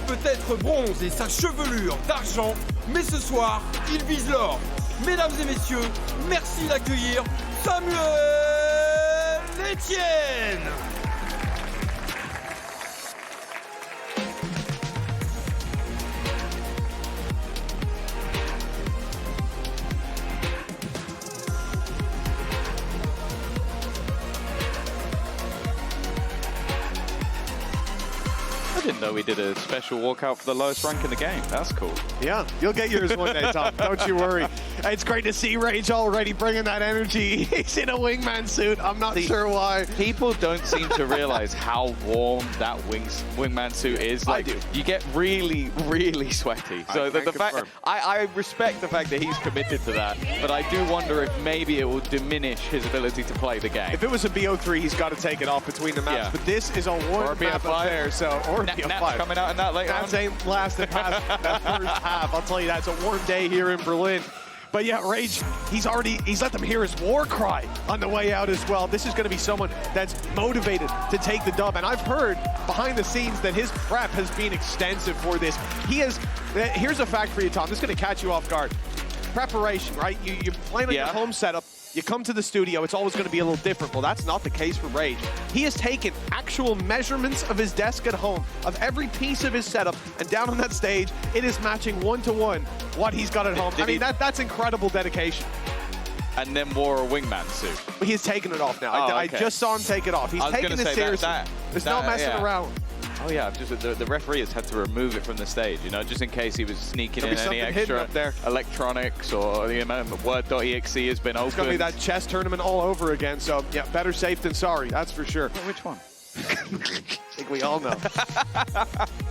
peut-être bronze et sa chevelure d'argent, mais ce soir, il vise l'or. Mesdames et messieurs, merci d'accueillir Samuel Etienne. I didn't know we did a special walkout for the lowest rank in the game. That's cool. Yeah, you'll get yours one day, Tom. Don't you worry. It's great to see Rage already bringing that energy. He's in a wingman suit. I'm not sure why. People don't seem to realize how warm that wingman suit is. Like, I do. You get really, really sweaty. So the fact, I respect the fact that he's committed to that, but I do wonder if maybe it will diminish his ability to play the game. If it was a BO3, he's got to take it off between the maps. Yeah. But this is a warm map affair, so Nat's coming out in that later Nats ain't lasted past that first half. I'll tell you that. It's a warm day here in Berlin. But yeah, Rage, he's let them hear his war cry on the way out as well. This is going to be someone that's motivated to take the dub. And I've heard behind the scenes that his prep has been extensive for this. Here's a fact for you, Tom. This is going to catch you off guard. Preparation, right? You're playing on your home setup. You come to the studio, it's always going to be a little different. Well, that's not the case for Rage. He has taken actual measurements of his desk at home, of every piece of his setup, and down on that stage, it is matching one-to-one what he's got at home. I mean, that's incredible dedication. And then wore a wingman suit. But he's taken it off now. Oh, I just saw him take it off. He's taking it seriously. There's no messing around. Oh yeah, just the referee has had to remove it from the stage, you know, just in case he was sneaking in any extra electronics, or the amount of Word.exe has been opened. It's going to be that chess tournament all over again, so yeah, better safe than sorry, that's for sure. Well, which one? I think we all know.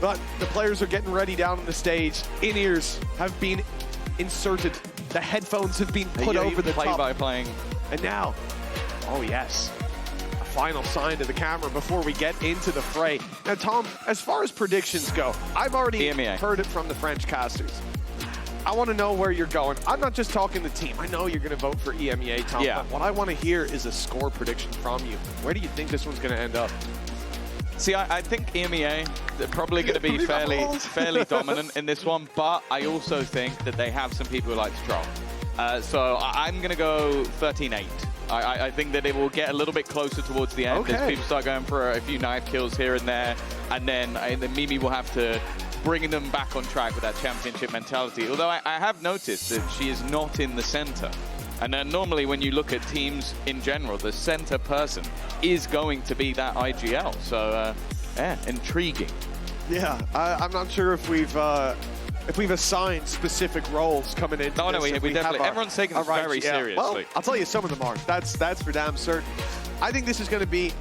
But the players are getting ready down on the stage. In-ears have been inserted. The headphones have been put over the top. Play-by-playing. And now, oh yes, a final sign to the camera before we get into the fray. Now, Tom, as far as predictions go, I've already heard it from the French casters. I want to know where you're going. I'm not just talking the team. I know you're going to vote for EMEA, Tom. Yeah. But what I want to hear is a score prediction from you. Where do you think this one's going to end up? See, I think EMEA, they're probably going to be fairly dominant in this one, but I also think that they have some people who like to troll. So I'm going to go 13-8. I think that it will get a little bit closer towards the end as people start going for a few knife kills here and there, and then Mimi will have to bring them back on track with that championship mentality. Although I have noticed that she is not in the center. And then normally when you look at teams in general, the center person is going to be that IGL. So, yeah, intriguing. Yeah, I'm not sure if we've assigned specific roles coming in. No, we definitely. Everyone's taking this very seriously. Well, I'll tell you, some of them are. That's for damn certain. I think this is going to be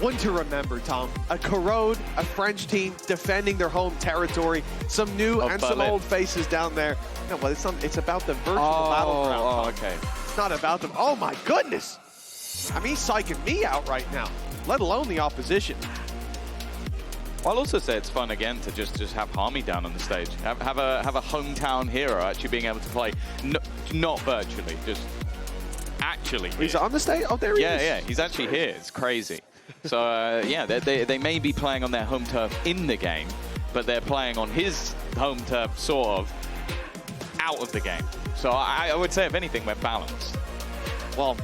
one to remember, Tom. A Corrode, a French team defending their home territory. Some new and some old faces down there. No, but it's about the virtual battleground. Oh, okay. It's not about them. Oh my goodness! I mean, he's psyching me out right now, let alone the opposition. I'll also say it's fun again to just have Harmy down on the stage. Have a hometown hero actually being able to play, not virtually, just actually. He's on the stage? Oh, there he is. Yeah, he's actually here. It's crazy. So yeah, they may be playing on their home turf in the game, but they're playing on his home turf sort of out of the game. So I would say, if anything, we're balanced. Well,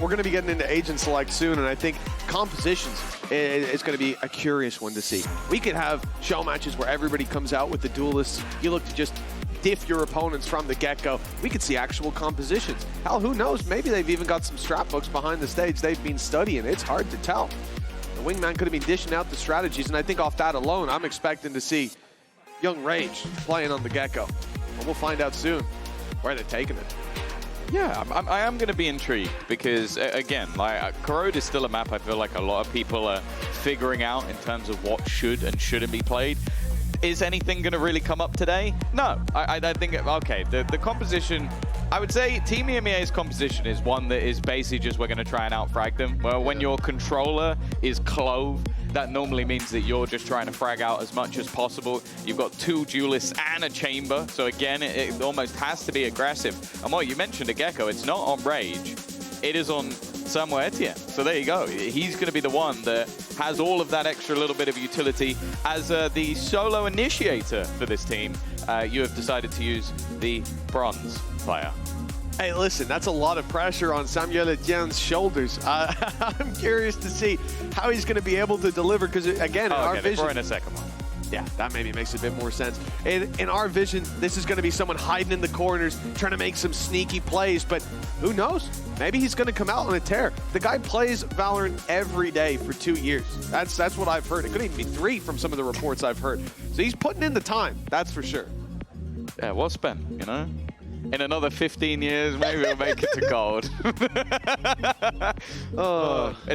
we're going to be getting into agent select soon, and I think compositions is going to be a curious one to see. We could have show matches where everybody comes out with the duelists. You look to just diff your opponents from the get-go. We could see actual compositions. Hell, who knows? Maybe they've even got some strap books behind the stage they've been studying. It's hard to tell. The wingman could have been dishing out the strategies, and I think off that alone, I'm expecting to see young Rage playing on the get-go. But we'll find out soon where they're taking it. Yeah, I am going to be intrigued because, again, like Corrode is still a map I feel like a lot of people are figuring out in terms of what should and shouldn't be played. Is anything going to really come up today? No. I think, okay, the composition, I would say Team EMEA's composition is one that is basically just we're going to try and out-frag them. Well, when your controller is Clove, that normally means that you're just trying to frag out as much as possible. You've got two duelists and a chamber, so again, it almost has to be aggressive. And what you mentioned a Gecko, it's not on Rage. It is on Samuel Etienne. So there you go. He's going to be the one that has all of that extra little bit of utility. As the solo initiator for this team, you have decided to use the bronze player. Hey, listen, that's a lot of pressure on Samuel Etienne's shoulders. I'm curious to see how he's going to be able to deliver, because, again, in our vision... We're in a second one. Yeah, that maybe makes a bit more sense. In our vision, this is going to be someone hiding in the corners, trying to make some sneaky plays, but who knows? Maybe he's going to come out on a tear. The guy plays Valorant every day for 2 years. That's what I've heard. It could even be 3 from some of the reports I've heard. So he's putting in the time, that's for sure. Yeah, well spent, you know? In another 15 years, maybe we'll make it to gold.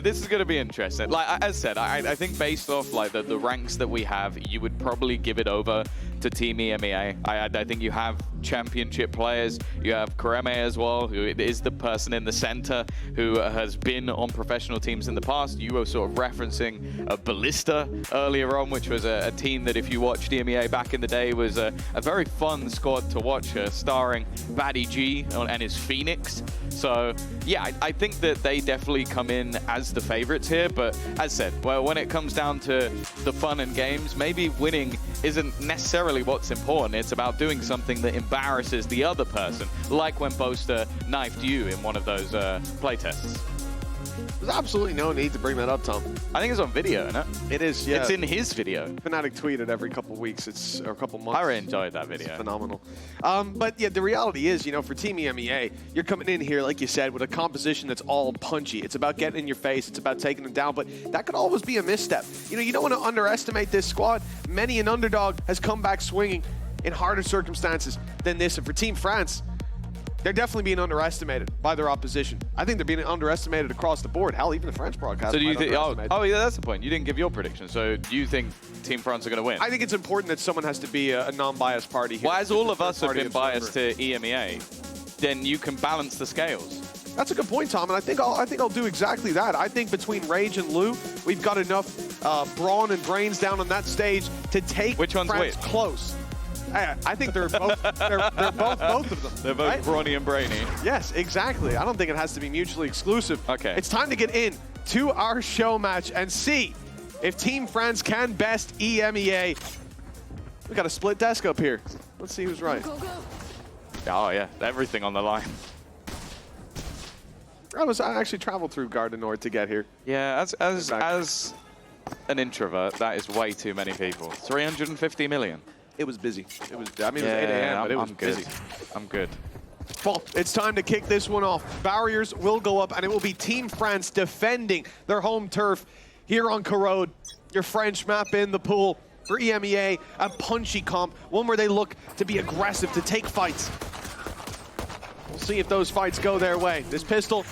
This is going to be interesting. Like as said, I think based off like the ranks that we have, you would probably give it over to Team EMEA. I think you have championship players. You have Kareme as well, who is the person in the center who has been on professional teams in the past. You were sort of referencing Ballista earlier on, which was a team that, if you watched EMEA back in the day, was a very fun squad to watch, starring Batty G and his Phoenix. So yeah, I think that they definitely come in as the favorites here. But as said, well, when it comes down to the fun and games, maybe winning isn't necessarily what's important. It's about doing something that embarrasses the other person, like when Boaster knifed you in one of those playtests. There's absolutely no need to bring that up, Tom. I think it's on video, isn't it? It is, yeah. It's in his video. Fnatic tweeted every couple of weeks, or a couple months. I really enjoyed that video. It's phenomenal. But yeah, the reality is, you know, for Team EMEA, you're coming in here, like you said, with a composition that's all punchy. It's about getting in your face. It's about taking them down. But that could always be a misstep. You know, you don't want to underestimate this squad. Many an underdog has come back swinging in harder circumstances than this. And for Team France, they're definitely being underestimated by their opposition. I think they're being underestimated across the board. Hell, even the French broadcast. So do you think? Oh, yeah, that's the point. You didn't give your prediction. So do you think Team France are going to win? I think it's important that someone has to be a non-biased party here. Well, as all of us have been biased to EMEA, then you can balance the scales. That's a good point, Tom, and I think I'll do exactly that. I think between Rage and Lou, we've got enough brawn and brains down on that stage to take France close. I think they're both both of them. They're both brawny and brainy. Yes, exactly. I don't think it has to be mutually exclusive. Okay. It's time to get in to our show match and see if Team France can best EMEA. We got a split desk up here. Let's see who's right. Oh yeah, everything on the line. I actually traveled through Gare du Nord to get here. Yeah, as an introvert, that is way too many people. 350 million. It was busy. It was, I mean, it was 8 a.m., but it was busy. I'm good. Well, it's time to kick this one off. Barriers will go up, and it will be Team France defending their home turf here on Corrode. Your French map in the pool for EMEA, a punchy comp, one where they look to be aggressive, to take fights. We'll see if those fights go their way. This pistol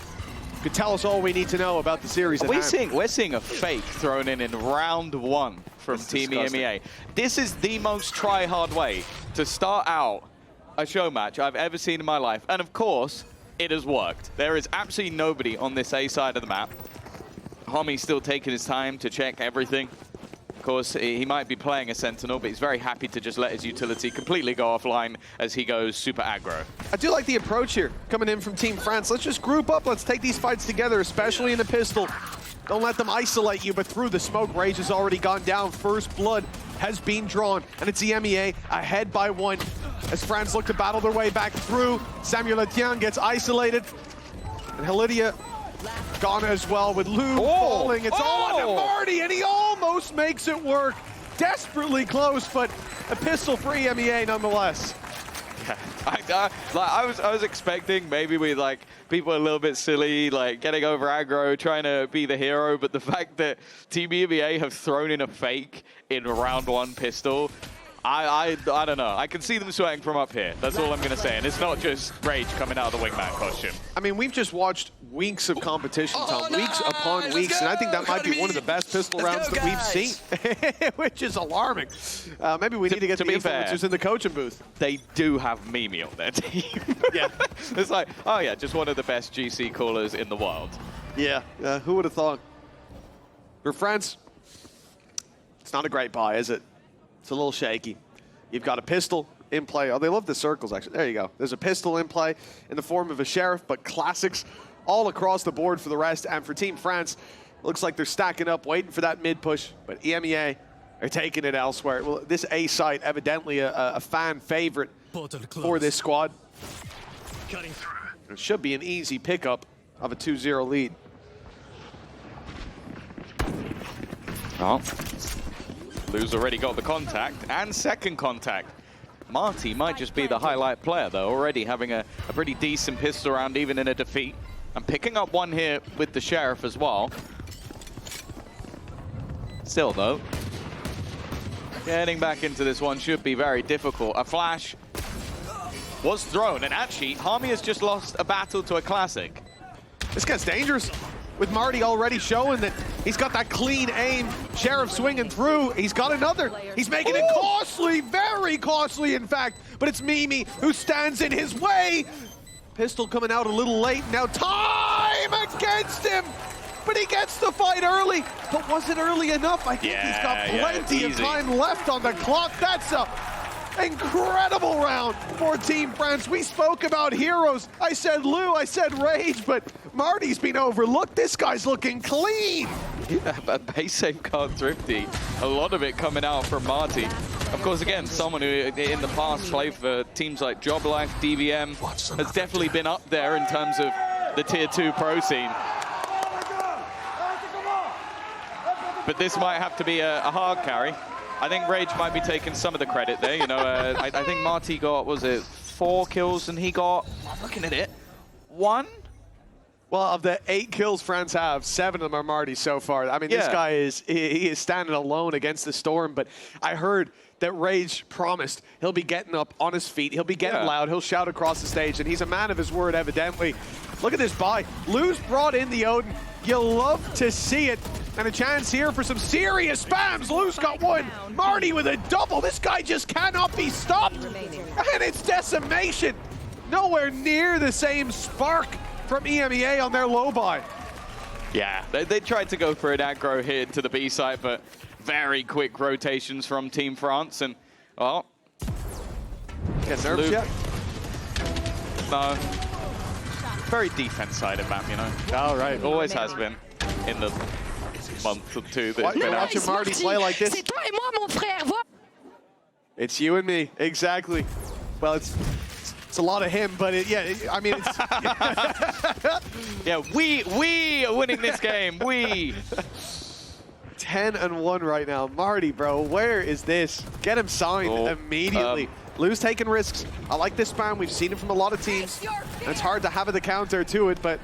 could tell us all we need to know about the series. We're seeing a fake thrown in round 1 from Team EMEA. This is the most try-hard way to start out a show match I've ever seen in my life. And of course, it has worked. There is absolutely nobody on this A side of the map. Homie's still taking his time to check everything. Of course, he might be playing a Sentinel, but he's very happy to just let his utility completely go offline as he goes super aggro. I do like the approach here, coming in from Team France. Let's just group up. Let's take these fights together, especially in the pistol. Don't let them isolate you, but through the smoke, Rage has already gone down. First blood has been drawn, and it's EMEA ahead by 1. As France look to battle their way back through, Samuel Etienne gets isolated, and Helidia gone as well with Lou falling. It's all on Marty, and he almost makes it work. Desperately close, but a pistol for EMEA nonetheless. Yeah. I was expecting maybe we people a little bit silly, like getting over aggro, trying to be the hero, but the fact that Team EMEA have thrown in a fake in round 1 pistol, I don't know. I can see them sweating from up here. That's all I'm going to say. And it's not just Rage coming out of the wingman costume. I mean, we've just watched weeks of competition, Tom. Weeks upon weeks. And I think that might be one of the best pistol rounds that we've seen, which is alarming. Maybe we need to get the influencers in the coaching booth. They do have Mimi on their team. Yeah. It's like, oh yeah, just one of the best GC callers in the world. Yeah. Who would have thought? For France, it's not a great buy, is it? It's a little shaky. You've got a pistol in play. Oh, they love the circles, actually. There you go. There's a pistol in play in the form of a Sheriff, but classics all across the board for the rest. And for Team France, looks like they're stacking up, waiting for that mid push. But EMEA are taking it elsewhere. Well, this A site, evidently a fan favorite for this squad. It should be an easy pickup of a 2-0 lead. Oh, Lou's already got the contact and second contact. Marty might just be the highlight player, though, already having a pretty decent pistol round, even in a defeat. And picking up one here with the Sheriff as well. Still, though, getting back into this one should be very difficult. A flash was thrown, and actually, Harmy has just lost a battle to a classic. This gets dangerous, with Marty already showing that he's got that clean aim. Sheriff swinging through, he's got another. He's making it costly, very costly in fact, but it's Mimi who stands in his way. Pistol coming out a little late, now time against him, but he gets the fight early. But was it early enough? I think he's got plenty of time left on the clock. That's a incredible round for Team France. We spoke about heroes. I said Lou, I said Rage, but Marty's been overlooked. This guy's looking clean. Yeah, but base aim card thrifty. A lot of it coming out from Marty. Of course, again, someone who in the past played for teams like Job Life, DVM, has definitely been up there in terms of the tier 2 pro scene. But this might have to be a hard carry. I think Rage might be taking some of the credit there. You know, I think Marty got, was it 4 kills, and he got, I'm looking at it, 1? Well, of the 8 kills France have, 7 of them are Marty so far. I mean, this guy he is standing alone against the storm, but I heard that Rage promised he'll be getting up on his feet, he'll be getting loud, he'll shout across the stage, and he's a man of his word, evidently. Look at this buy. Lou's brought in the Odin. You'll love to see it. And a chance here for some serious spams. Lou's got one. Marty with a double. This guy just cannot be stopped. And it's decimation. Nowhere near the same spark from EMEA on their low buy. Yeah, they tried to go for an aggro hit to the B site, but very quick rotations from Team France. And, well, Get nervous yet? No. Very defense-sided map, you know. All right. Always has been in the month or two that it's been out. Watching Marty play like this. It's you and me, exactly. Well, it's a lot of him, but I mean, it's... Yeah, we are winning this game, we. 10-1 right now. Marty, bro, where is this? Get him signed immediately. Lou's taking risks. I like this spam. We've seen it from a lot of teams. And it's hard to have the counter to it, but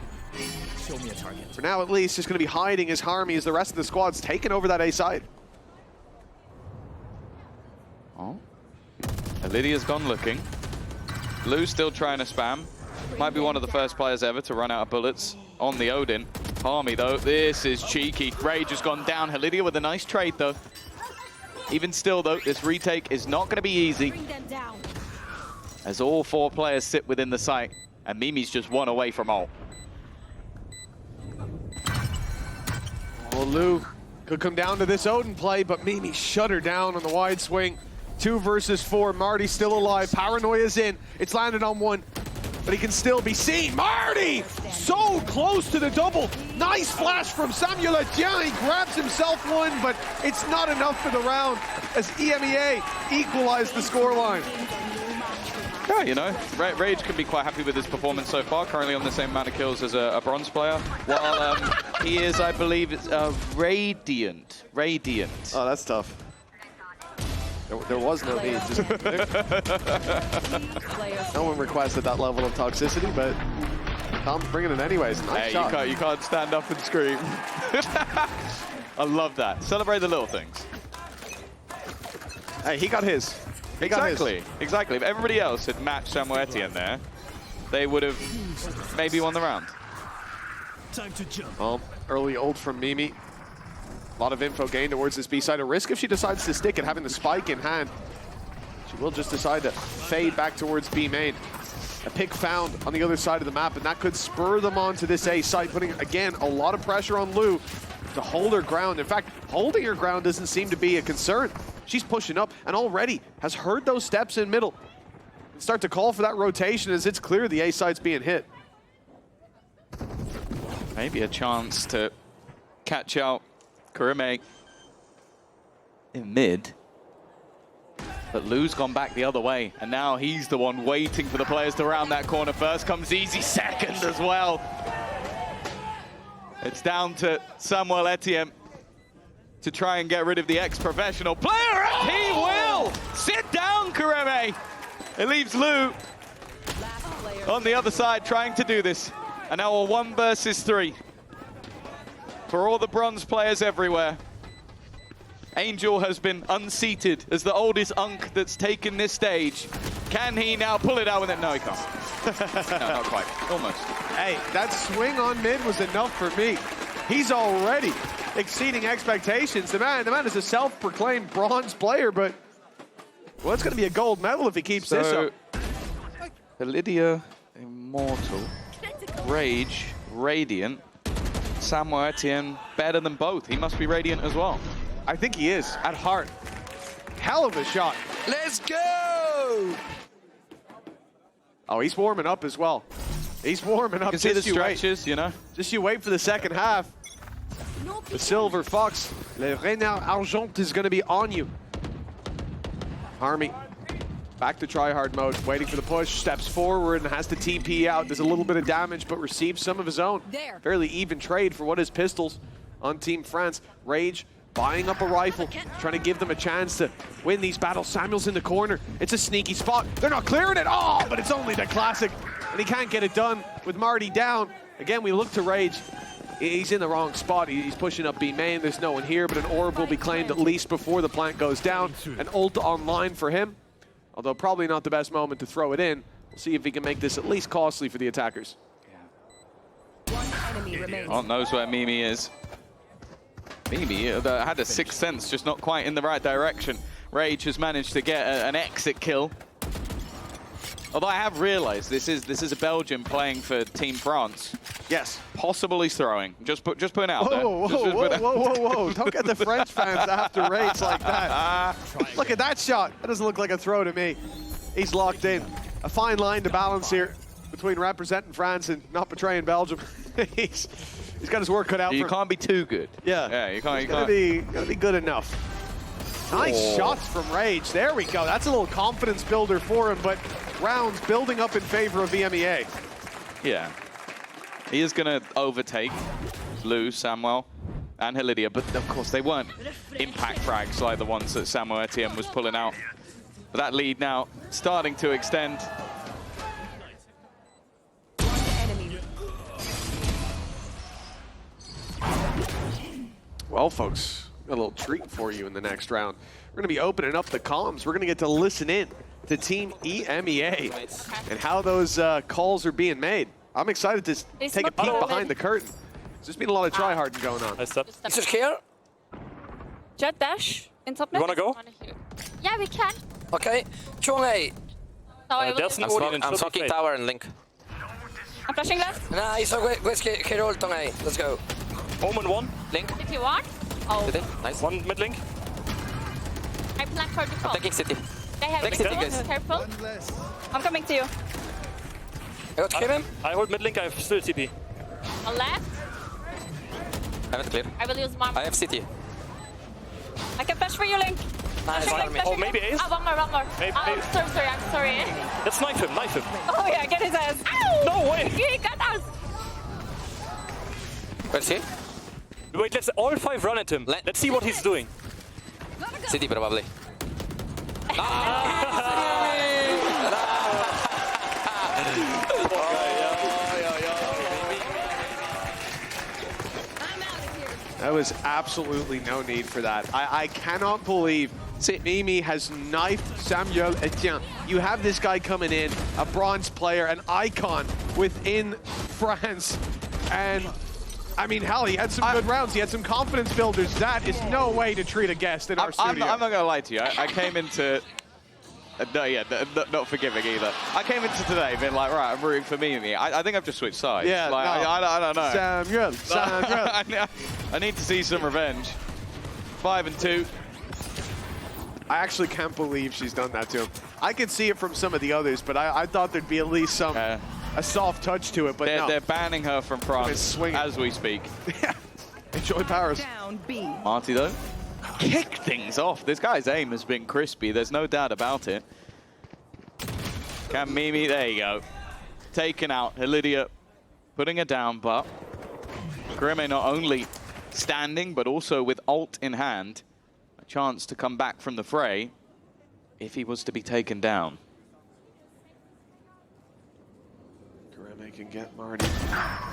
Show me a target. for now at least, just going to be hiding his Harmy as the rest of the squad's taking over that A side. Oh. Lydia's gone looking. Lou's still trying to spam. Might be one of the first players ever to run out of bullets on the Odin. Harmy, though, this is cheeky. Rage has gone down. Lydia with a nice trade, though. Even still, though, this retake is not going to be easy, as all 4 players sit within the site, and Mimi's just 1 away from all. Well, Lou could come down to this Odin play, but Mimi shut her down on the wide swing. 2 versus 4. Marty still alive. Paranoia's in. It's landed on 1, but he can still be seen. Marty! So close to the double. Nice flash from Samuel Etienne. He grabs himself 1, but it's not enough for the round as EMEA equalize the scoreline. Yeah, you know, Rage can be quite happy with his performance so far, currently on the same amount of kills as a bronze player, while he is, I believe, it's Radiant. Oh, that's tough. There was no need. No one requested that level of toxicity, but Tom's bringing it anyways. Nice shot. You can't stand up and scream. I love that. Celebrate the little things. Hey, he got his. Exactly. If everybody else had matched Samuel Etienne there, they would have maybe won the round. Time to jump. Well, early ult from Mimi. A lot of info gained towards this B side. A risk if she decides to stick it, having the spike in hand. She will just decide to fade back towards B main. A pick found on the other side of the map, and that could spur them on to this A site, putting, again, a lot of pressure on Lou to hold her ground. In fact, holding her ground doesn't seem to be a concern. She's pushing up and already has heard those steps in middle. And start to call for that rotation as it's clear the A side's being hit. Maybe a chance to catch out Kurime in mid. But Lou's gone back the other way, and now he's the one waiting for the players to round that corner. First comes Easy, second as well. It's down to Samuel Etienne to try and get rid of the ex-professional player, and he will! Sit down, Kurime! It leaves Lou on the other side trying to do this. And now a 1 versus 3 for all the bronze players everywhere. Angel has been unseated as the oldest Unk that's taken this stage. Can he now pull it out with it? No, he can't. No, not quite. Almost. Hey, that swing on mid was enough for me. He's already exceeding expectations. The man is a self-proclaimed bronze player, but well, it's going to be a gold medal if he keeps this up. Lydia, Immortal, Rage, Radiant, Samuel Etienne, better than both. He must be Radiant as well. I think he is, at heart. Hell of a shot. Let's go! Oh, he's warming up as well. He's warming up. You can see the stretches, you know? Just you wait for the second half. The Silver Fox, Le Renard Argent, is going to be on you. Army, back to try-hard mode, waiting for the push, steps forward and has to TP out. Does a little bit of damage, but receives some of his own. Fairly even trade for what is pistols on Team France. Rage buying up a rifle, trying to give them a chance to win these battles. Samuel's in the corner. It's a sneaky spot. They're not clearing it. Oh, but it's only the classic. And he can't get it done with Marty down. Again, we look to Rage. He's in the wrong spot. He's pushing up B main. There's no one here, but an orb will be claimed at least before the plant goes down. An ult online for him, although probably not the best moment to throw it in. We'll see if he can make this at least costly for the attackers. One enemy remains. Oh, knows where Mimi is. Mimi had a sixth sense, just not quite in the right direction. Rage has managed to get an exit kill. Although I have realized this is a Belgian playing for Team France. Yes. Possible he's throwing. Just putting it out there. Whoa. Don't get the French fans after Rage like that. Look at that shot. That doesn't look like a throw to me. He's locked in. A fine line to balance here between representing France and not betraying Belgium. He's got his work cut out for him. You can't be too good. Yeah, you can't. Gotta be good enough. Nice shots from Rage. There we go. That's a little confidence builder for him, but rounds building up in favor of EMEA. Yeah. He is going to overtake Lou, Samuel, and Helidia, but of course they weren't impact frags like the ones that Samuel Etienne was pulling out. But that lead now starting to extend. Well, folks, got a little treat for you in the next round. We're going to be opening up the comms. We're going to get to listen in to Team EMEA and how those calls are being made. I'm excited to take a peek behind the curtain. There's been a lot of try-harding going on. Nice step. Is it here? Jet dash in top mid. You wanna go? Yeah, we can. Okay. Chung A. So I will there's do- no- I'm smoking tower and link. I'm flashing left. Nice, let's get ult on A. Let's go. Omen 1. Link. If you want. Oh, City. Nice. 1 mid link. I plan for default. Taking city. They have Take it. city, guys. Careful. I'm coming to you. I got to kill him. I hold mid link, I have still TP. On left. I have it clear. I will use mom. I have city. I can flash for you, Link. Nice. Flashing Link, Oh, flashing maybe Link. Ace? Oh, one more. Maybe- I'm sorry. Let's knife him, Oh yeah, get his ass. Ow! No way. He got us. Where's he? Wait, let's all 5 run at him. Let's see what he's doing. City probably. That was absolutely no need for that. I cannot believe Mimi has knifed Samuel Etienne. You have this guy coming in, a bronze player, an icon within France. And, I mean, hell, he had some good rounds. He had some confidence builders. That is no way to treat a guest in our studio. I'm not going to lie to you. I came into... not forgiving either. I came into today being like, right, I'm rooting for Mimi. I think I've just switched sides. Yeah, like, no. I don't know. Samuel. I need to see some revenge. 5 and 2. I actually can't believe she's done that to him. I could see it from some of the others, but I thought there'd be at least some a soft touch to it, but no. They're banning her from France as we speak. Enjoy Paris. Down B. Marty, though, kicked things off. This guy's aim has been crispy. There's no doubt about it. Can Mimi, there you go. Taken out. Lydia putting her down, but Grimme not only standing, but also with ult in hand. A chance to come back from the fray if he was to be taken down. Grimme can get Marty.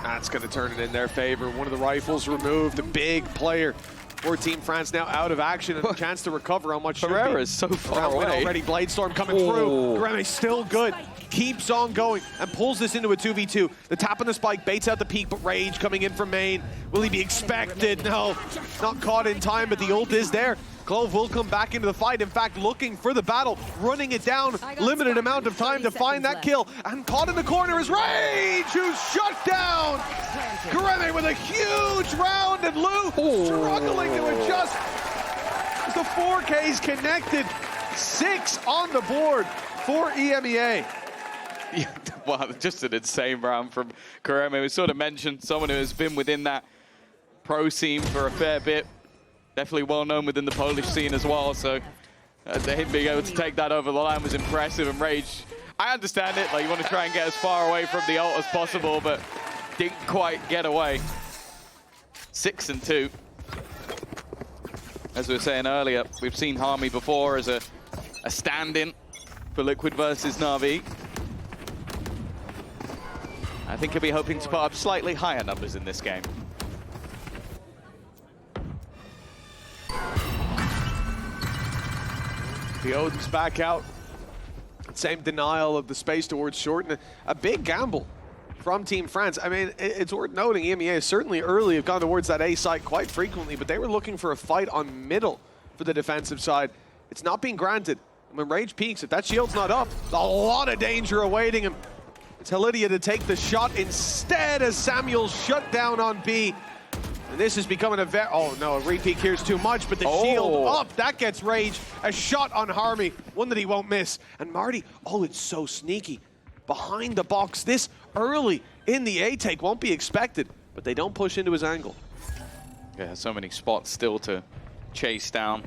That's going to turn it in their favor. One of the rifles removed. A big player for Team France now out of action and a chance to recover on what should be. Herrera's so far away. Already Bladestorm coming through. Grimme still good. Keeps on going and pulls this into a 2v2. The tap on the spike baits out the peak, but Rage coming in from main. Will he be expected? No, not caught in time, but the ult is there. Clove will come back into the fight. In fact, looking for the battle, running it down. Limited amount of time to find that kill. And caught in the corner is Rage, who's shut down. Grimme with a huge round, and Lou struggling to adjust. The 4K's connected. 6 on the board for EMEA. Yeah, wow, just an insane round from Grimme. We sort of mentioned someone who has been within that pro scene for a fair bit. Definitely well known within the Polish scene as well. So him being able to take that over the line was impressive. And Rage, I understand it. Like, you want to try and get as far away from the ult as possible, but didn't quite get away. 6 and 2. As we were saying earlier, we've seen Harmy before as a stand-in for Liquid versus Na'Vi. I think he'll be hoping to put up slightly higher numbers in this game. The Odin's back out. Same denial of the space towards short, and a big gamble from Team France. I mean, it's worth noting EMEA certainly early have gone towards that A site quite frequently, but they were looking for a fight on middle for the defensive side. It's not being granted. When Rage peaks, if that shield's not up, a lot of danger awaiting him. It's Lydia to take the shot instead as Samuel shut down on B. And this is becoming a oh no, a re-peek here's too much, but the shield up, that gets Rage. A shot on Harmy, one that he won't miss. And Marty, oh, it's so sneaky. Behind the box, this early in the A take won't be expected, but they don't push into his angle. Yeah, so many spots still to chase down.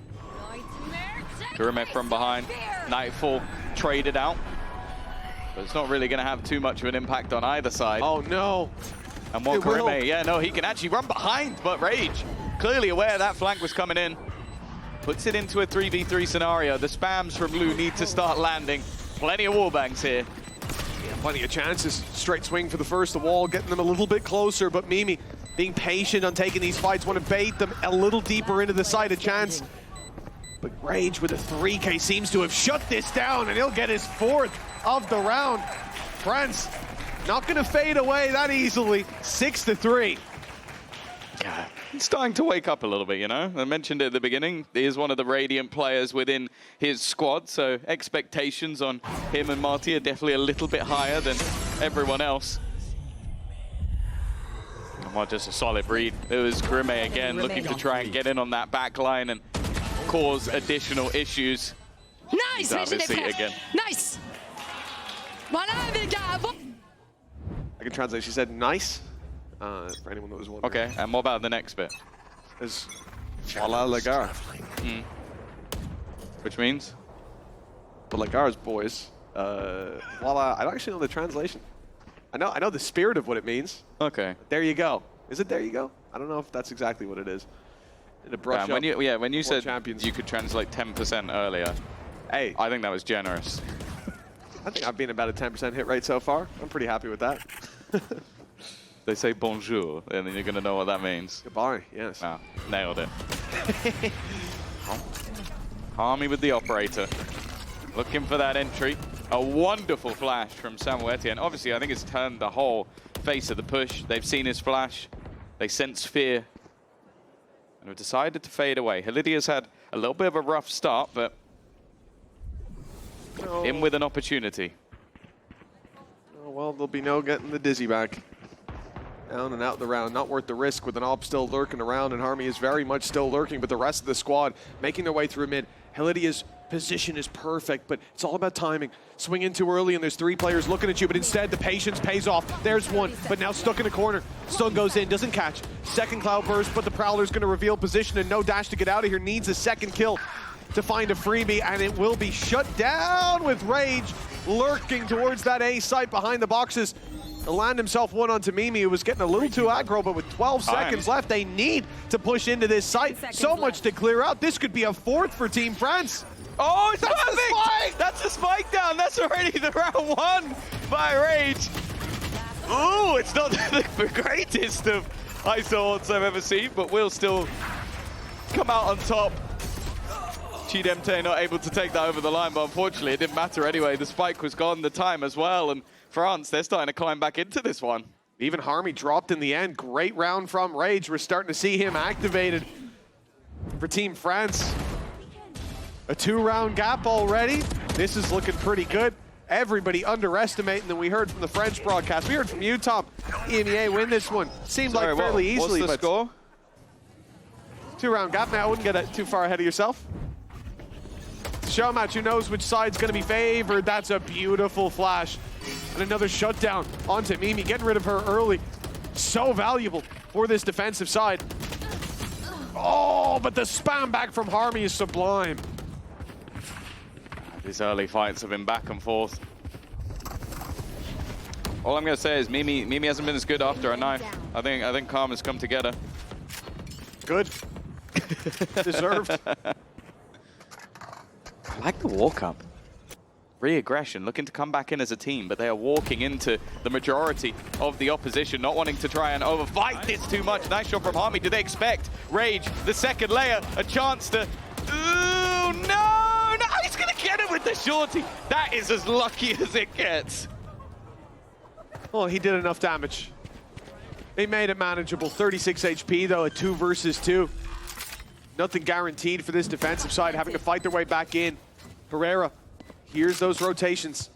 Grimme from behind, Nightfall traded out. But it's not really going to have too much of an impact on either side. Oh no. And what Grimme, yeah, no, he can actually run behind, but Rage, clearly aware that flank was coming in, puts it into a 3v3 scenario. The spams from Lou need to start landing. Plenty of wallbangs here. Yeah, plenty of chances. Straight swing for the first, the wall getting them a little bit closer, but Mimi being patient on taking these fights, want to bait them a little deeper into the side, a chance. But Rage with a 3K seems to have shut this down, and he'll get his 4th of the round. France not going to fade away that easily. 6-3. Yeah, he's starting to wake up a little bit, you know? I mentioned it at the beginning. He is one of the Radiant players within his squad, so expectations on him and Marty are definitely a little bit higher than everyone else. And what just a solid read. It was Grimme again, looking to try and get in on that back line and cause additional issues. Nice! Out of his seat again. Nice! I can translate. She said nice, for anyone that was wondering. Okay, and what about the next bit? Is voila la gare. Which means? The Lagares boys. Voila, I don't actually know the translation. I know the spirit of what it means. Okay. There you go. Is it there you go? I don't know if that's exactly what it is. In a brush up. When you said champions. you could translate 10% earlier, hey, I think that was generous. I think I've been about a 10% hit rate so far. I'm pretty happy with that. They say bonjour, and then you're going to know what that means. Goodbye, yes. Ah, nailed it. Harmy with the operator. Looking for that entry. A wonderful flash from Samuel Etienne. Obviously, I think it's turned the whole face of the push. They've seen his flash. They sense fear. And have decided to fade away. Lydia's had a little bit of a rough start, but in with an opportunity. Oh, well, there'll be no getting the dizzy back. Down and out the round. Not worth the risk with an op still lurking around, and Harmy is very much still lurking, but the rest of the squad making their way through mid. Lydia's position is perfect, but it's all about timing. Swing in too early and there's 3 players looking at you, but instead the patience pays off. There's one, but now stuck in a corner. Stun goes in, doesn't catch. Second cloud burst, but the Prowler's gonna reveal position and no dash to get out of here. Needs a second kill to find a freebie, and it will be shut down with Rage lurking towards that A site behind the boxes. He'll land himself one onto Mimi, who was getting a little too aggro, but with 12 seconds left, they need to push into this site. So much to clear out. This could be a 4th for Team France. Oh, it's That's perfect! the spike! That's the spike down. That's already the round 1 by Rage. Ooh, it's not the greatest of ISO odds I've ever seen, but we'll still come out on top. Chidemte not able to take that over the line, but unfortunately it didn't matter anyway. The spike was gone, the time as well, and France, they're starting to climb back into this one. Even Harmy dropped in the end. Great round from Rage. We're starting to see him activated for Team France. A 2-round gap already. This is looking pretty good. Everybody underestimating than we heard from the French broadcast. We heard from you, Tom. EMEA win this one. Seemed like fairly easily, what's the score? 2-round gap. Now I wouldn't get too far ahead of yourself. Showmatch, who knows which side's going to be favored. That's a beautiful flash. And another shutdown onto Mimi, getting rid of her early. So valuable for this defensive side. Oh, but the spam back from Harmy is sublime. These early fights have been back and forth. All I'm going to say is Mimi hasn't been as good after a knife. I think Karma's come together. Good. Deserved. I like the walk up. Re-aggression, looking to come back in as a team, but they are walking into the majority of the opposition, not wanting to try and overfight this too much. Nice shot from Harmy. Do they expect Rage, the second layer, a chance to... Ooh, no! No, he's going to get it with the shorty. That is as lucky as it gets. Well, he did enough damage. They made it manageable. 36 HP, though, a 2 versus 2. Nothing guaranteed for this defensive side, having to fight their way back in. Pereira, here's those rotations.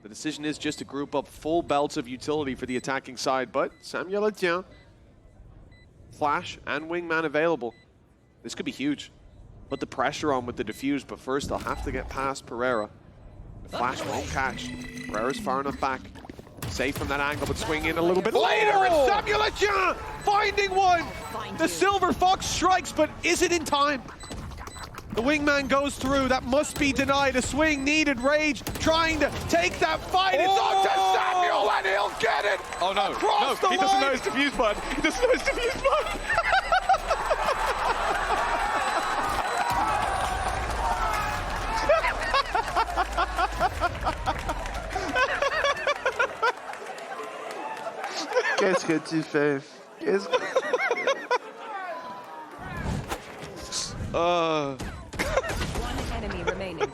The decision is just to group up full belts of utility for the attacking side, but Samuel Etienne, Flash and Wingman available. This could be huge. Put the pressure on with the defuse, but first they'll have to get past Pereira. The Flash won't catch. Pereira's far enough back. Safe from that angle, but swing in a little bit later, and Samuel Etienne finding one! The Silver Fox strikes, but is it in time? The Wingman goes through, that must be denied. A swing needed, Rage trying to take that fight. It's on to Samuel, and he'll get it! Oh no, Across the he doesn't know line. his defuse button. He doesn't know his defuse button. Qu'est-ce que tu fais? Qu'est-ce que... One enemy remaining.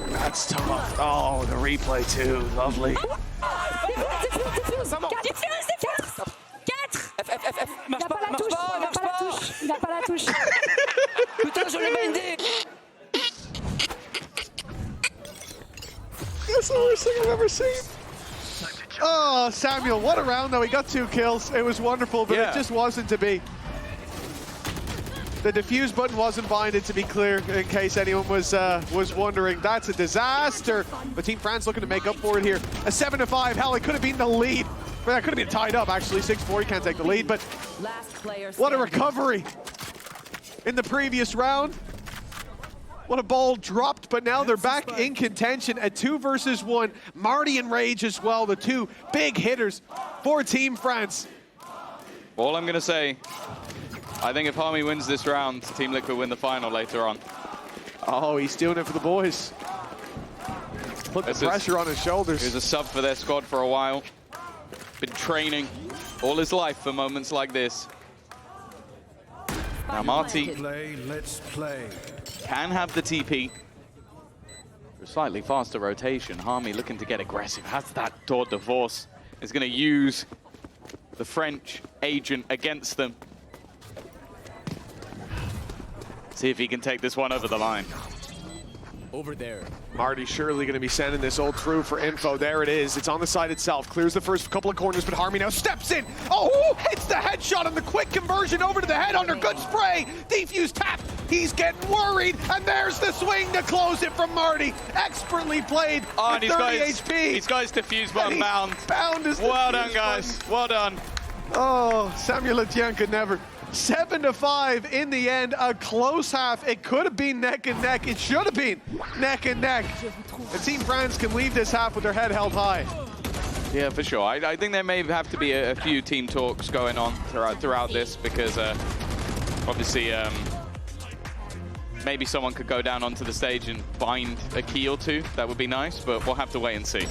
That's tough. Oh, the replay too, lovely. Il a pas la touche, il a pas la touche. Putain, je l'ai blindé. That's the worst thing I've ever seen. Oh, Samuel, what a round though. He got 2 kills. It was wonderful, but it just wasn't to be. The defuse button wasn't binded, to be clear, in case anyone was wondering. That's a disaster. But Team France looking to make up for it here. A 7-5. Hell, it could have been the lead. Well, that could have been tied up, actually. 6-4, he can't take the lead, but what a recovery in the previous round. What a ball dropped, but now they're back in contention at 2 versus 1. Marty and Rage as well, the 2 big hitters for Team France. All I'm going to say, I think if Harmy wins this round, Team Liquid win the final later on. Oh, he's doing it for the boys. Put the pressure on his shoulders. He was a sub for their squad for a while. Been training all his life for moments like this. Now Marty Let's play. can have the TP. A slightly faster rotation. Harmy looking to get aggressive. Has that tour de force. Is going to use the French agent against them. See if he can take this one over the line. Over there. Marty surely going to be sending this ult through for info. There it is. It's on the side itself. Clears the first couple of corners, but Harmy now steps in. Oh, hits the headshot on the quick conversion over to the head under good spray. Defuse tap. He's getting worried, and there's the swing to close it from Marty. Expertly played. Oh, and with 30 HP. He's got his defuse button bound. Bound his Well done, defuse guys. button. Well done. Oh, Samuel Etienne could never. 7-5 in the end, a close half. It could have been neck and neck. It should have been neck and neck. The Team France can leave this half with their head held high. Yeah, for sure. I think there may have to be a few team talks going on throughout this because obviously maybe someone could go down onto the stage and find a key or two. That would be nice, but we'll have to wait and see.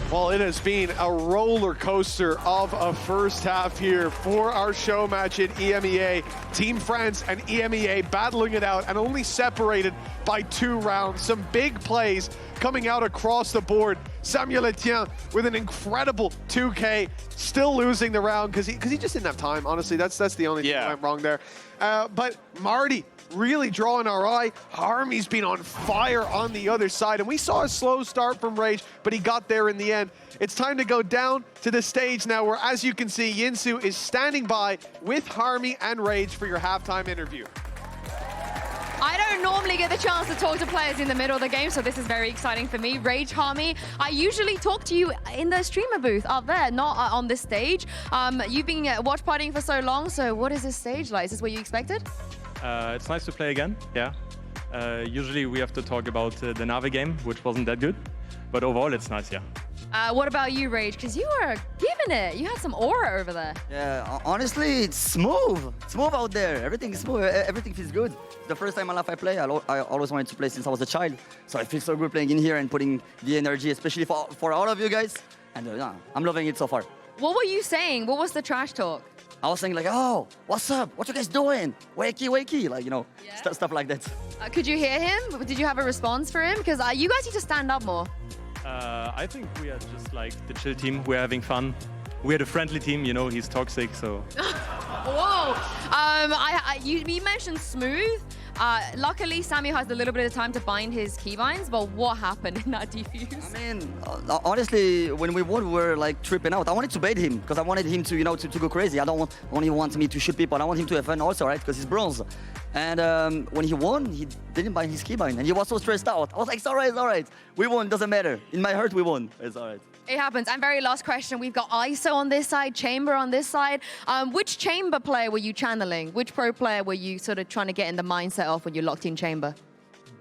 Well, it has been a roller coaster of a first half here for our show match in EMEA. Team France and EMEA battling it out and only separated by 2 rounds. Some big plays coming out across the board. Samuel Etienne with an incredible 2K, still losing the round because he just didn't have time. Honestly, that's the only thing that went wrong there. But Marty really drawing our eye. Harmy's been on fire on the other side, and we saw a slow start from Rage, but he got there in the end. It's time to go down to the stage now where, as you can see, Yinsu is standing by with Harmy and Rage for your halftime interview. I don't normally get the chance to talk to players in the middle of the game, so this is very exciting for me. Rage, Harmy, I usually talk to you in the streamer booth up there, not on this stage. You've been watch partying for so long, so what is this stage like? Is this what you expected? It's nice to play again, yeah. Usually we have to talk about the Na'Vi game, which wasn't that good. But overall, it's nice, yeah. What about you, Rage? Because you were giving it. You had some aura over there. Yeah, honestly, it's smooth. Smooth out there. Everything is smooth. Everything feels good. The first time in my life I play, I always wanted to play since I was a child. So I feel so good playing in here and putting the energy, especially for all of you guys. And yeah, I'm loving it so far. What were you saying? What was the trash talk? I was saying like, oh, what's up? What you guys doing? Wakey, wakey. Like, you know, stuff like that. Could you hear him? Did you have a response for him? Because you guys need to stand up more. I think we are just like the chill team. We're having fun. We're the friendly team, you know, he's toxic, so. Whoa. You mentioned smooth. Luckily, Samuel has a little bit of time to bind his keybinds, but what happened in that defuse? I mean, honestly, when we won, we were like tripping out. I wanted to bait him because I wanted him to, you know, to go crazy. I don't only want me to shoot people. I want him to have fun also, right? Because he's bronze. And when he won, he didn't bind his keybind, and he was so stressed out. I was like, it's all right. We won, doesn't matter. In my heart, we won. It's all right. It happens. And very last question, we've got ISO on this side, Chamber on this side. Which Chamber player were you channeling? Which pro player were you sort of trying to get in the mindset of when you locked in Chamber?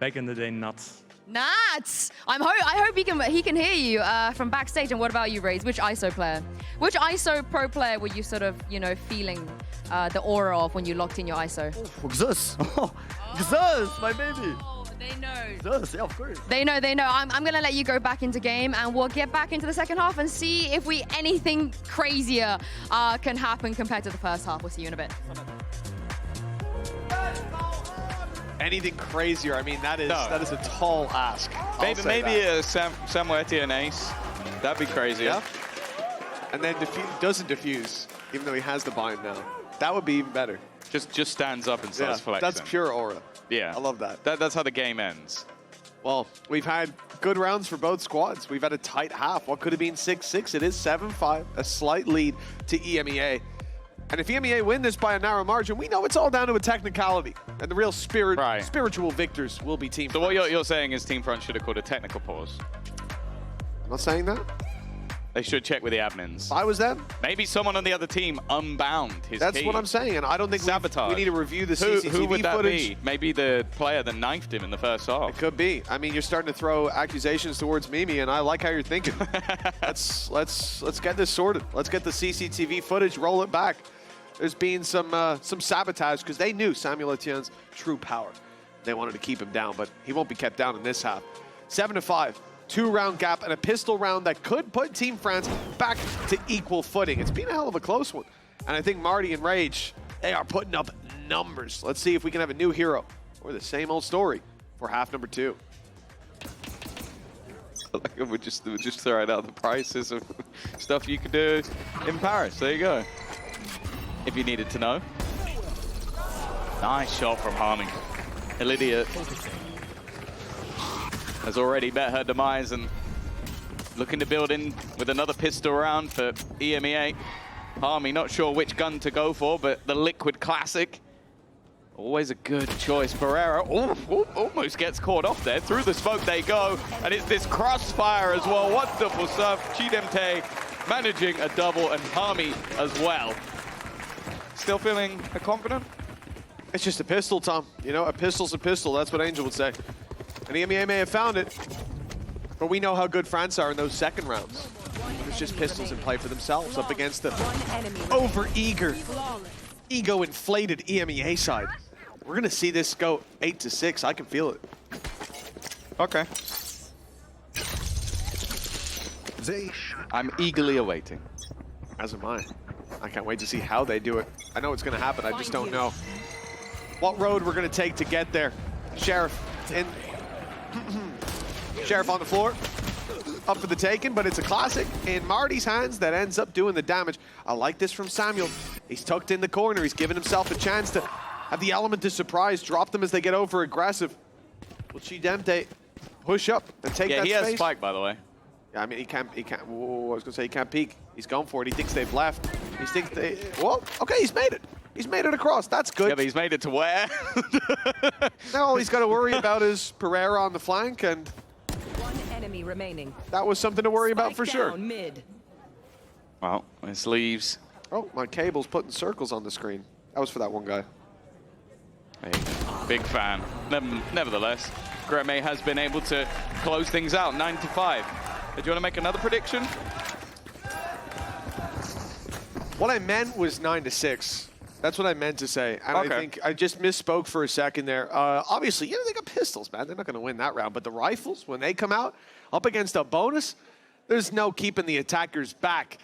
Back in the day, nuts. Nuts! I hope he can hear you from backstage. And what about you, Raze? Which ISO player? Which ISO pro player were you sort of, you know, feeling the aura of when you locked in your ISO? Oh, Xus. Xus, my baby. They know. Xus, yeah, of course. They know. I'm going to let you go back into game, and we'll get back into the second half and see if anything crazier can happen compared to the first half. We'll see you in a bit. Anything crazier? I mean, that is a tall ask. Maybe a Samuel Etienne ace. That'd be crazy. Yeah. And then doesn't defuse, even though he has the bind now. That would be even better. Just stands up and starts flexing. That's pure aura. Yeah. I love that. That's how the game ends. Well, we've had good rounds for both squads. We've had a tight half. What could have been 6-6? It is 7-5, a slight lead to EMEA. And if EMEA win this by a narrow margin, we know it's all down to a technicality. And the real spiritual victors will be Team France. So what you're saying is Team France should have called a technical pause? I'm not saying that. They should check with the admins. If I was them. Maybe someone on the other team unbound his That's key. what I'm saying, and I don't think we need to review the CCTV who would that footage. Be? Maybe the player that knifed him in the first half. It could be. I mean, you're starting to throw accusations towards Mimi, and I like how you're thinking. let's get this sorted. Let's get the CCTV footage, roll it back. There's been some sabotage because they knew Samuel Etienne's true power. They wanted to keep him down, but he won't be kept down in this half. 7-5. 2-round gap and a pistol round that could put Team France back to equal footing. It's been a hell of a close one. And I think Marty and Rage, they are putting up numbers. Let's see if we can have a new hero or the same old story for half number 2. We're just throwing out the prices of stuff you can do in Paris. There you go. If you needed to know. Nice shot from Harmy. Lydia has already met her demise and looking to build in with another pistol round for EMEA. Harmy not sure which gun to go for, but the Liquid Classic. Always a good choice. Pereira almost gets caught off there. Through the smoke they go, and it's this crossfire as well. Wonderful stuff. Chidemte managing a double, and Harmy as well. Still feeling confident? It's just a pistol, Tom. You know, a pistol's a pistol. That's what Angel would say. And EMEA may have found it, but we know how good France are in those second rounds. There's just pistols in play for themselves up against the over-eager, ego-inflated EMEA side. We're going to see this go 8-6. I can feel it. Okay. I'm eagerly awaiting. As am I. I can't wait to see how they do it. I know it's going to happen. I just don't know what road we're going to take to get there. Sheriff in. Sheriff on the floor. Up for the taking, but it's a classic in Marty's hands that ends up doing the damage. I like this from Samuel. He's tucked in the corner. He's given himself a chance to have the element of surprise, drop them as they get over aggressive. Will Chidemte push up and take that space? Yeah, he has spike, by the way. Yeah, I mean, he can't, whoa, I was gonna say he can't peek. He's going for it. He thinks they've left. He thinks they, well, okay, he's made it. He's made it across. That's good. Yeah, but he's made it to where? Now all he's got to worry about is Pereira on the flank, and One enemy remaining. that was something to worry about for sure. Mid. Well, this leaves. Oh, my cable's putting circles on the screen. That was for that one guy. A big fan. Nevertheless, Greme has been able to close things out, 9-5. Do you want to make another prediction? What I meant was 9-6. That's what I meant to say. And Okay. I think I just misspoke for a second there. Obviously, you know, they got pistols, man. They're not going to win that round. But the rifles, when they come out up against a bonus, there's no keeping the attackers back.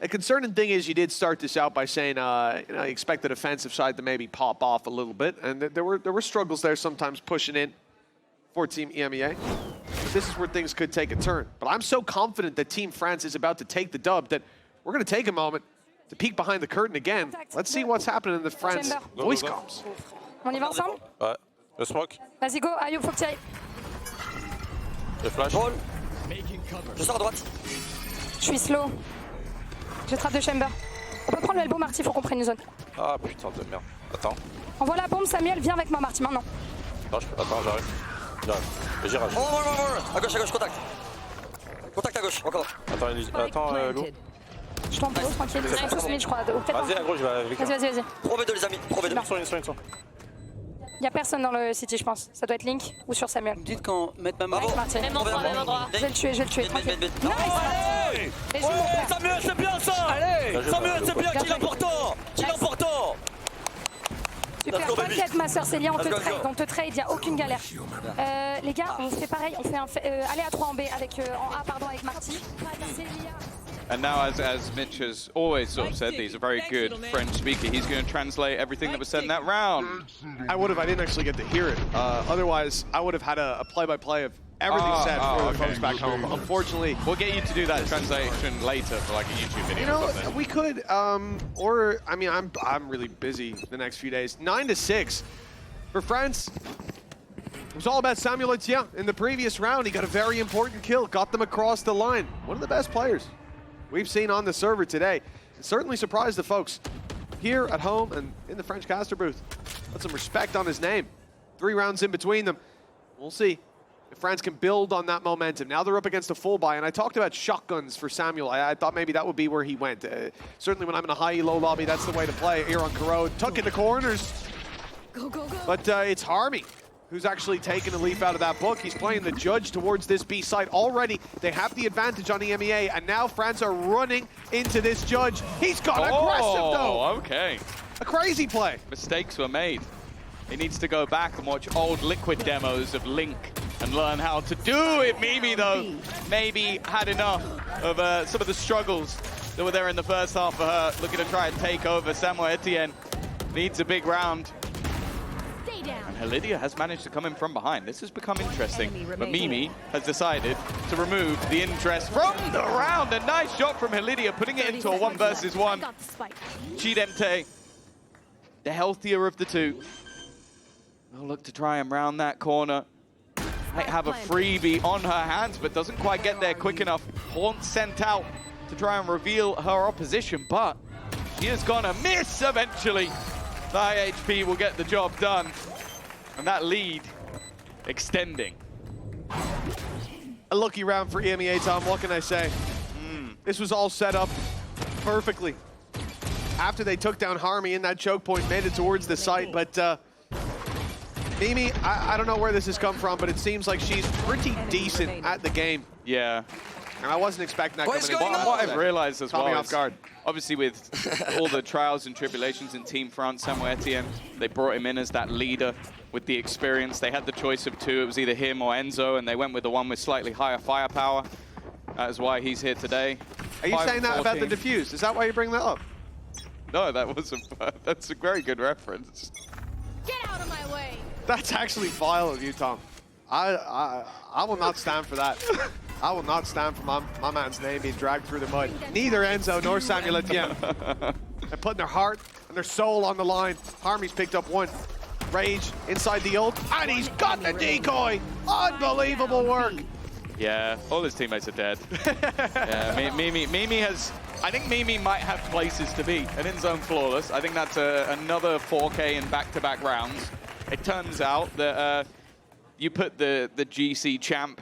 A concerning thing is you did start this out by saying, you know, you expect the defensive side to maybe pop off a little bit. And there were struggles there sometimes pushing in for Team EMEA. But this is where things could take a turn. But I'm so confident that Team France is about to take the dub that we're going to take a moment to peek behind the curtain again. Let's see what's happening in the France voice comms. On y va ensemble? Ouais. Le smoke. Vas-y, go. Ayou, faut que tu ailles. Le flash. Je sors à droite. Je suis slow. Je trappe de chamber. On peut prendre le elbow, Marty, faut qu'on prenne une zone. Ah putain de merde. Attends. Envoie la bombe, Samuel, viens avec moi, Marty, maintenant. Non, attends, j'arrive. J'arrive. À gauche, contact. Contact à gauche, encore. Attends, Lou. Je tombe trop tranquille. Ils sont sous mid, je crois. Peut-être Vas-y, à gauche, je vais avec. Vas-y. Pro B2 les amis, Pro B2. Ils sont. Y'a personne dans le city, je pense. Ça doit être Link ou sur Samuel. Dites quand mettre ma main. Avec Marty. Même endroit. Je vais le tuer, tranquille. Nice. Et joue mon père. Samuel, c'est bien ça. Allez, Samuel, c'est bien, qu'il est important. Super, t'inquiète ma soeur Célia, on te trade, y a aucune galère. Les gars, on fait pareil, on fait un aller à 3 en B avec en A pardon avec Marty. Célia. And now, as Mitch has always sort of said, he's a very good French speaker. He's going to translate everything that was said in that round. I didn't actually get to hear it. Otherwise, I would have had a play-by-play of everything said for the folks back home. Unfortunately, we'll get you to do that translation later for like a YouTube video. You know, or something. we could, or I mean, I'm really busy the next few days. 9-6 for France. It was all about Samuel Etienne in the previous round. He got a very important kill, got them across the line. One of the best players we've seen on the server today. It certainly surprised the folks here at home and in the French caster booth. Put some respect on his name. 3 rounds in between them. We'll see if France can build on that momentum. Now they're up against a full buy, and I talked about shotguns for Samuel. I thought maybe that would be where he went. Certainly when I'm in a high-low lobby, that's the way to play here on Corrode. Tuck in the corners. Go. But it's Harmy who's actually taken a leaf out of that book. He's playing the judge towards this B site. Already, they have the advantage on EMEA, and now France are running into this judge. He's got aggressive, though. Okay. A crazy play. Mistakes were made. He needs to go back and watch old Liquid demos of Link and learn how to do it. Mimi, though, maybe had enough of some of the struggles that were there in the first half for her. Looking to try and take over. Samuel Etienne needs a big round. And Helidia has managed to come in from behind. This has become interesting, but Mimi has decided to remove the interest from the round. A nice shot from Helidia, putting it into a 1 versus 1. Chidemte, the healthier of the two. We'll look to try and round that corner. Might have a freebie on her hands, but doesn't quite get there quick enough. Haunt sent out to try and reveal her opposition, but she is gonna miss eventually. The IHP will get the job done, and that lead extending. A lucky round for EMEA, Tom. What can I say? This was all set up perfectly. After they took down Harmy in that choke point, made it towards the site, but Mimi, I don't know where this has come from, but it seems like she's pretty decent at the game. Yeah. And I wasn't expecting that coming in. What I've realized as well me off is, guard. obviously with all the trials and tribulations in Team France, Samuel Etienne, they brought him in as that leader with the experience. They had the choice of two. It was either him or Enzo, and they went with the one with slightly higher firepower. That is why he's here today. Are you saying that about the defuse? Is that why you bring that up? No, that's a very good reference. Get out of my way. That's actually vile of you, Tom. I will not stand for that. I will not stand for my man's name being dragged through the mud. Neither Enzo nor Samuel Etienne. They're putting their heart and their soul on the line. Harmy's picked up one. Rage inside the ult, and he's got the decoy. Unbelievable work. Yeah, all his teammates are dead. Yeah, Mimi has... I think Mimi might have places to be. An in-zone flawless. I think that's another 4K in back-to-back rounds. It turns out that you put the GC champ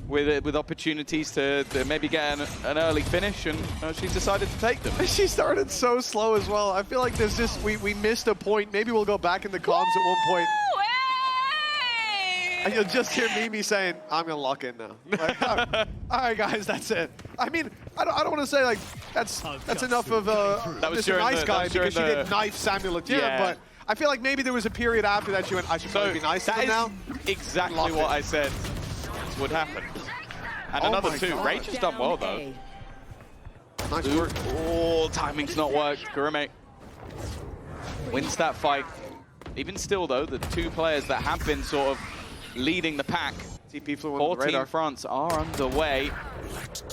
with opportunities to maybe get an early finish, and she's decided to take them. She started so slow as well. I feel like there's just we missed a point. Maybe we'll go back in the comms at one point. And you'll just hear Mimi saying, I'm going to lock in now. Like, all right, guys, that's it. I mean, I don't want to say, like, that's enough of Mr. Nice Guy because she did knife Samuel Etienne, but I feel like maybe there was a period after that she went, I should probably be nice to him now. Exactly what I said would happen. And another two. Rage has done well, though. Nice work. Oh, timing's not worked. Kurame wins that fight. Even still, though, the two players that have been sort of leading the pack TP flew on for the radar. Team France are underway.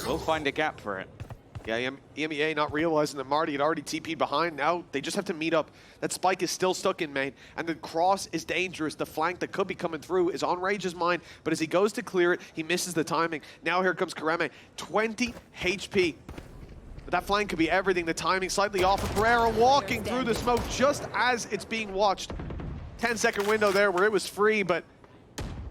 We'll find a gap for it. Yeah, EMEA not realizing that Marty had already TP'd behind. Now they just have to meet up. That spike is still stuck in main, and the cross is dangerous. The flank that could be coming through is on Rage's mind, but as he goes to clear it, he misses the timing. Now here comes Kareme, 20 HP. But that flank could be everything. The timing slightly off, and Pereira walking through the smoke just as it's being watched. 10-second window there where it was free, but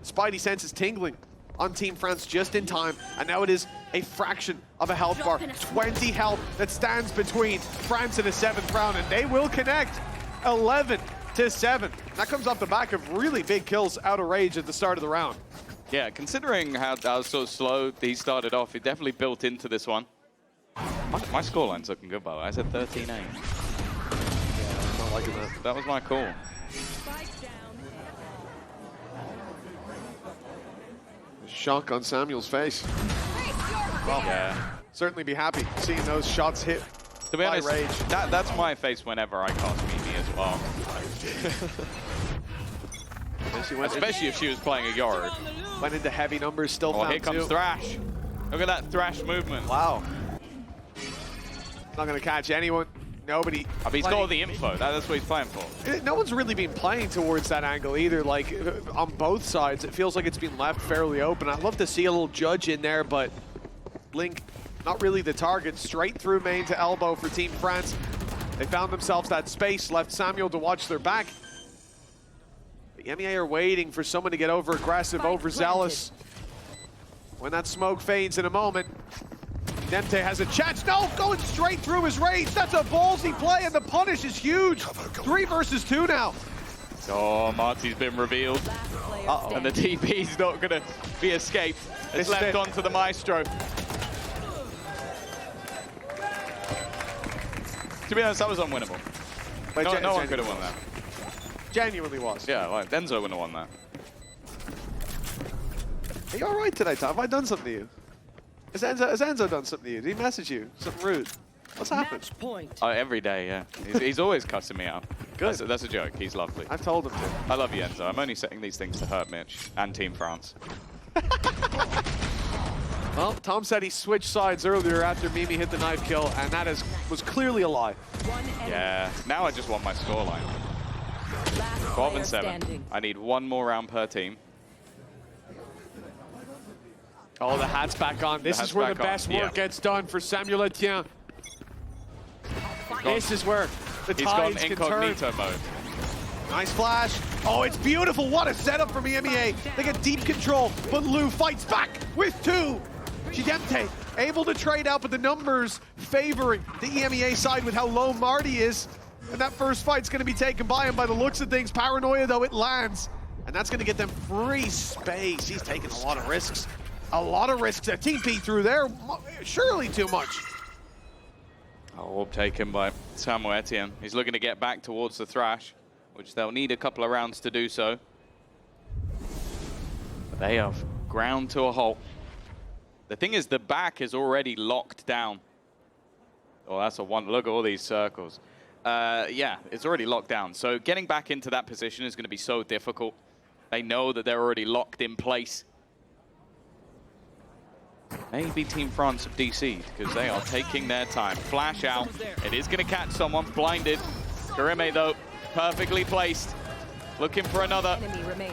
Spidey sense is tingling on Team France just in time, and now it is a fraction of a health bar. 20 health that stands between France and a 7th round, and they will connect 11-7. That comes off the back of really big kills out of Rage at the start of the round. Yeah, considering how so slow he started off, he definitely built into this one. My scoreline's looking good, by the way. I said 13-8. Yeah, I'm not liking that. That was my call. Shock on Samuel's face. Well, yeah. Certainly be happy seeing those shots hit. To be honest, Rage. that's my face whenever I cast Mimi as well. Especially if she was playing a Yoru. Went into heavy numbers, still Oh, found here comes two. Thrash. Look at that Thrash movement. Wow. Not going to catch anyone. Nobody. I mean, he's got all the info. That's what he's playing for. No one's really been playing towards that angle either. Like, on both sides, it feels like it's been left fairly open. I'd love to see a little judge in there, but Link, not really the target. Straight through main to elbow for Team France. They found themselves that space, left Samuel to watch their back. The EMEA are waiting for someone to get over-aggressive, overzealous. When that smoke fades in a moment, Nente has a chance. No, going straight through his Rage. That's a ballsy play, and the punish is huge. 3 versus 2 now. Oh, Marty's been revealed. Uh-oh. And the TP's not going to be escaped. It's left on to the Maestro. To be honest, that was unwinnable. No one could have won that. Genuinely was. Yeah, like Enzo would have won that. Are you all right today, Tom? Have I done something to you? Has Enzo done something to you? Did he message you? Something rude? What's happened? Oh, every day, yeah. He's always cussing me out. Good. That's a joke. He's lovely. I've told him to. I love you, Enzo. I'm only saying these things to hurt Mitch and Team France. Well, Tom said he switched sides earlier after Mimi hit the knife kill, and that was clearly a lie. Yeah, now I just want my scoreline. Last 12 player and 7. standing. I need one more round per team. Oh, the hat's back on. This is where the best work gets done for Samuel Etienne. This is where the tides can turn. He's gone incognito mode. Nice flash. Oh, it's beautiful. What a setup from EMEA. They get deep control, but Lou fights back with 2. Chidemte able to trade out, but the numbers favoring the EMEA side with how low Marty is. And that first fight's going to be taken by him by the looks of things. Paranoia, though, it lands. And that's going to get them free space. He's taking a lot of risks. A lot of risks. A TP through there, surely too much. Orb taken by Samuel Etienne. He's looking to get back towards the Thrash, which they'll need a couple of rounds to do so. But they have ground to a halt. The thing is, the back is already locked down. Oh, that's a one. Look at all these circles. Yeah, it's already locked down. So getting back into that position is going to be so difficult. They know that they're already locked in place. Maybe Team France have DC'd because they are taking their time. Flash out. It is going to catch someone. Blinded. Karime, though, perfectly placed. Looking for another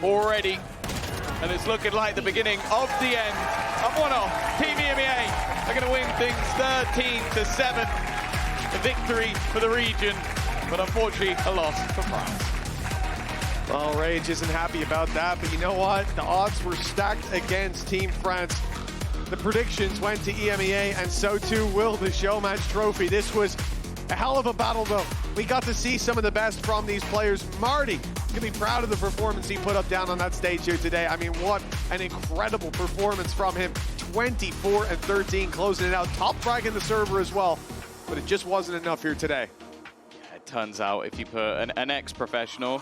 already. And it's looking like the beginning of the end. And one off. Team EMEA are going to win things 13-7. A victory for the region, but unfortunately a loss for France. Well, Rage isn't happy about that, but you know what? The odds were stacked against Team France. The predictions went to EMEA, and so too will the Showmatch trophy. This was a hell of a battle, though. We got to see some of the best from these players. Marty can be proud of the performance he put up down on that stage here today. I mean, what an incredible performance from him. 24-13, closing it out. Top frag in the server as well, but it just wasn't enough here today. It turns out if you put an ex-professional,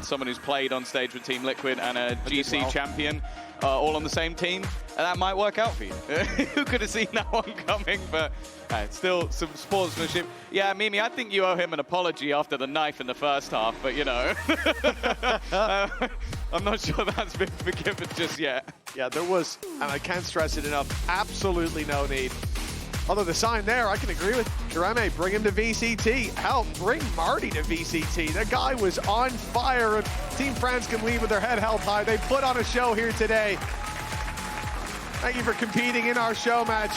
someone who's played on stage with Team Liquid and a GC champion all on the same team, that might work out for you. Who could have seen that one coming? But still some sportsmanship. Yeah, Mimi, I think you owe him an apology after the knife in the first half, but you know, I'm not sure that's been forgiven just yet. Yeah, there was, and I can't stress it enough, absolutely no need. Although the sign there, I can agree with Karime, bring him to VCT. Hell, bring Marty to VCT. That guy was on fire, and Team France can leave with their head held high. They put on a show here today. Thank you for competing in our show match.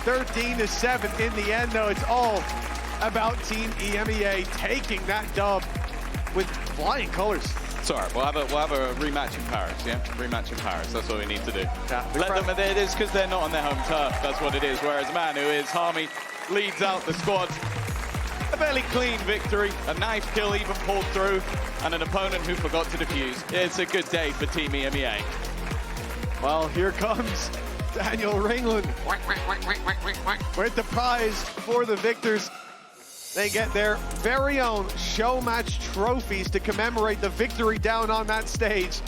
13-7 in the end, though. It's all about Team EMEA taking that dub with flying colors. It's all right. We'll have a rematch in Paris, yeah? Rematch in Paris. That's all we need to do. Yeah, Let them, it is because they're not on their home turf. That's what it is. Whereas a man who is Harmy leads out the squad. A fairly clean victory. A nice kill even pulled through. And an opponent who forgot to defuse. It's a good day for Team EMEA. Well, here comes Daniel Ringland with the prize for the victors. They get their very own Showmatch trophies to commemorate the victory down on that stage.